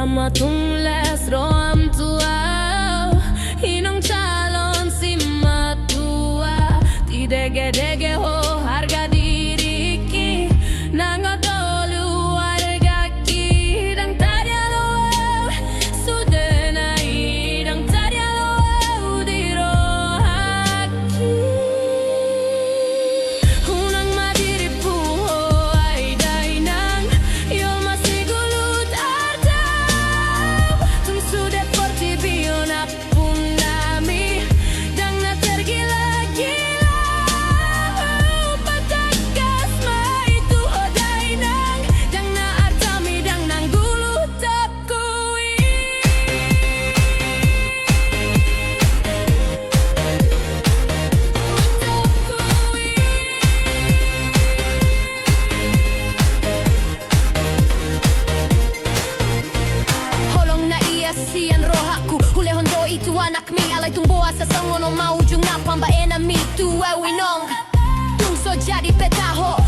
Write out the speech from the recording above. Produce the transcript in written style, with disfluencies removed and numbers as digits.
sama tungles roam tua inong calon si matua ti dege ho harga diri ki nangodolu warga ki dang tadialo sudah naik dang tadialo di rohaki unang madiri pu ai dai nang yo masih gulut ardau tung sudah porti biona punami dang na tergila-gila patakas mai tu hodai nang dang na artami dang nang gulut tapkui holong na iya sian rohaku hule hondo itu anak mi alay tung boa sa sangono maujung na pambaena mi tu winong tung so jadi petaho